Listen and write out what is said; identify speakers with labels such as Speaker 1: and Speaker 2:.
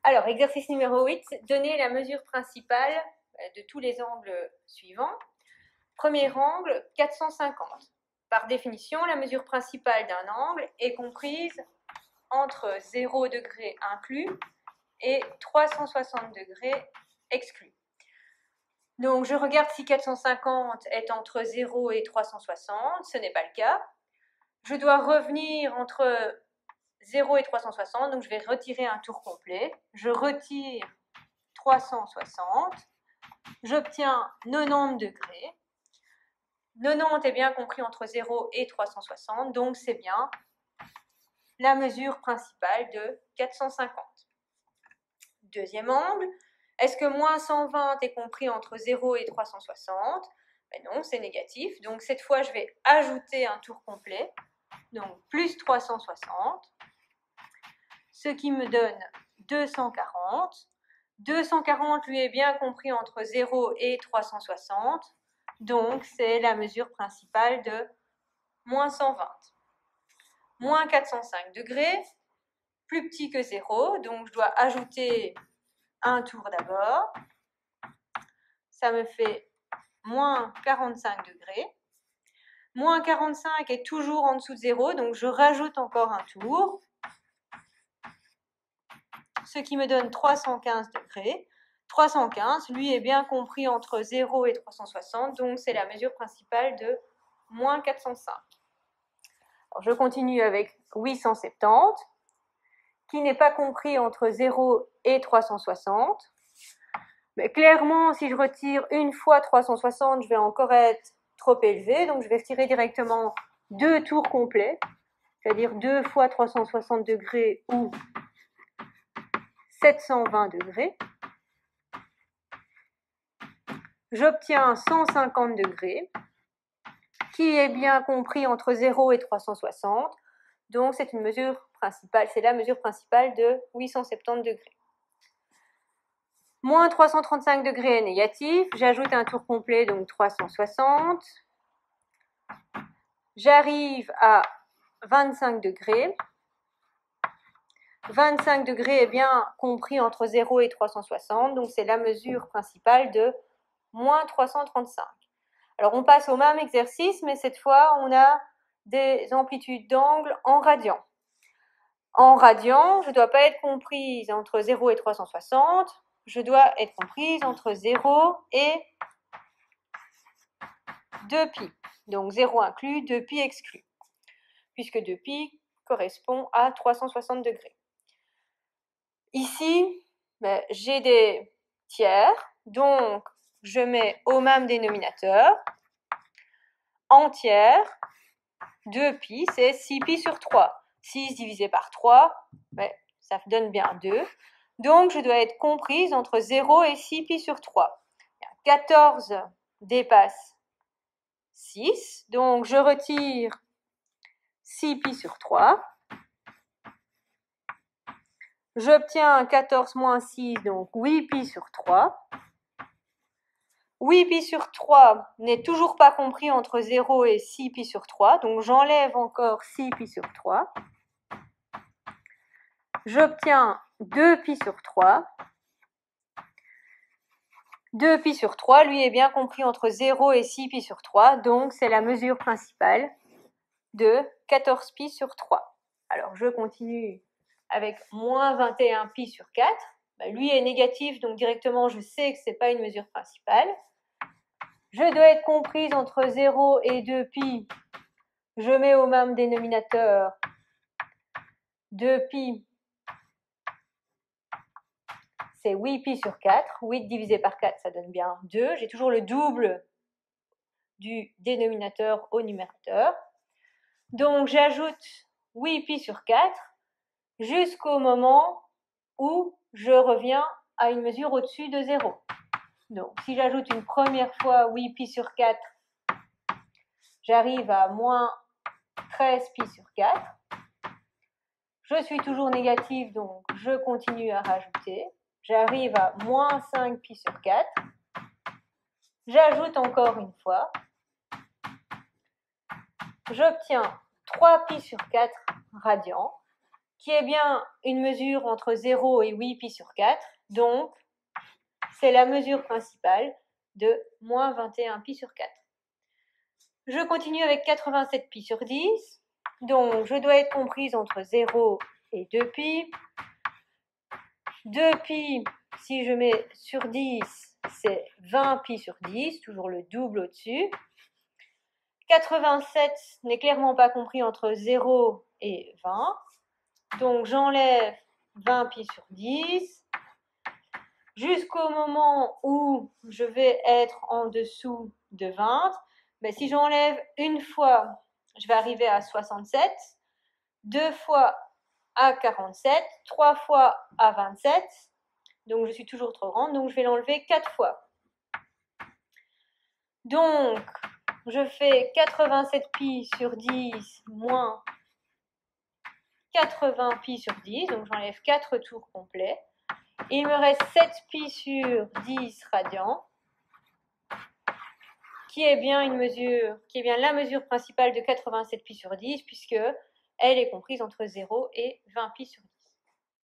Speaker 1: Alors, exercice numéro 8, donner la mesure principale de tous les angles suivants. Premier angle, 450. Par définition, la mesure principale d'un angle est comprise entre 0 degré inclus et 360 degrés exclus. Donc, je regarde si 450 est entre 0 et 360, ce n'est pas le cas. Je dois revenir entre 0 et 360, donc je vais retirer un tour complet. Je retire 360, j'obtiens 90 degrés. 90 est bien compris entre 0 et 360, donc c'est bien la mesure principale de 450. Deuxième angle, est-ce que moins 120 est compris entre 0 et 360? Ben non, c'est négatif, donc cette fois je vais ajouter un tour complet, donc plus 360, ce qui me donne 240. 240 lui est bien compris entre 0 et 360, donc c'est la mesure principale de moins 120. Moins 405 degrés, plus petit que 0, donc je dois ajouter un tour d'abord. Ça me fait moins 45 degrés. Moins 45 est toujours en dessous de 0, donc je rajoute encore un tour, ce qui me donne 315 degrés. 315, lui, est bien compris entre 0 et 360, donc c'est la mesure principale de moins 405. Alors, je continue avec 870, qui n'est pas compris entre 0 et 360. Mais clairement, si je retire une fois 360, je vais encore être trop élevé, donc je vais retirer directement deux tours complets, c'est-à-dire 2 fois 360 degrés ou 720 degrés. J'obtiens 150 degrés, qui est bien compris entre 0 et 360. Donc, c'est une mesure principale, c'est la mesure principale de 870 degrés. Moins 335 degrés est négatif. J'ajoute un tour complet, donc 360. J'arrive à 25 degrés. 25 degrés est bien compris entre 0 et 360, donc c'est la mesure principale de moins 335. Alors on passe au même exercice, mais cette fois on a des amplitudes d'angle en radians. En radians, je ne dois pas être comprise entre 0 et 360, je dois être comprise entre 0 et 2π. Donc 0 inclus, 2π exclu, puisque 2π correspond à 360 degrés. Ici, j'ai des tiers, donc je mets au même dénominateur. En tiers, 2π, c'est 6π sur 3. 6 divisé par 3, ça donne bien 2. Donc, je dois être comprise entre 0 et 6π sur 3. 14 dépasse 6, donc je retire 6π sur 3. J'obtiens 14 moins 6, donc 8π sur 3. 8π sur 3 n'est toujours pas compris entre 0 et 6π sur 3, donc j'enlève encore 6π sur 3. J'obtiens 2π sur 3. 2π sur 3, lui, est bien compris entre 0 et 6π sur 3, donc c'est la mesure principale de 14π sur 3. Alors, je continue avec moins 21π sur 4. Lui est négatif, donc directement, je sais que ce n'est pas une mesure principale. Je dois être comprise entre 0 et 2π. Je mets au même dénominateur 2π. C'est 8π sur 4. 8 divisé par 4, ça donne bien 2. J'ai toujours le double du dénominateur au numérateur. Donc, j'ajoute 8π sur 4 jusqu'au moment où je reviens à une mesure au-dessus de 0. Donc, si j'ajoute une première fois 8π sur 4, j'arrive à moins 13π sur 4. Je suis toujours négative, donc je continue à rajouter. J'arrive à moins 5π sur 4. J'ajoute encore une fois. J'obtiens 3π sur 4 radians, qui est bien une mesure entre 0 et 8 pi sur 4. Donc, c'est la mesure principale de moins 21 pi sur 4. Je continue avec 87 pi sur 10. Donc, je dois être comprise entre 0 et 2 pi. 2 pi, si je mets sur 10, c'est 20 pi sur 10, toujours le double au-dessus. 87 n'est clairement pas compris entre 0 et 20. Donc, j'enlève 20 pi sur 10 jusqu'au moment où je vais être en dessous de 20. Mais si j'enlève une fois, je vais arriver à 67, 2 fois à 47, 3 fois à 27. Donc, je suis toujours trop grande, donc je vais l'enlever 4 fois. Donc, je fais 87 pi sur 10 moins 80 pi sur 10, donc j'enlève 4 tours complets. Il me reste 7 pi sur 10 radians, qui est bien la mesure principale de 87 pi sur 10, puisque elle est comprise entre 0 et 20 pi sur 10.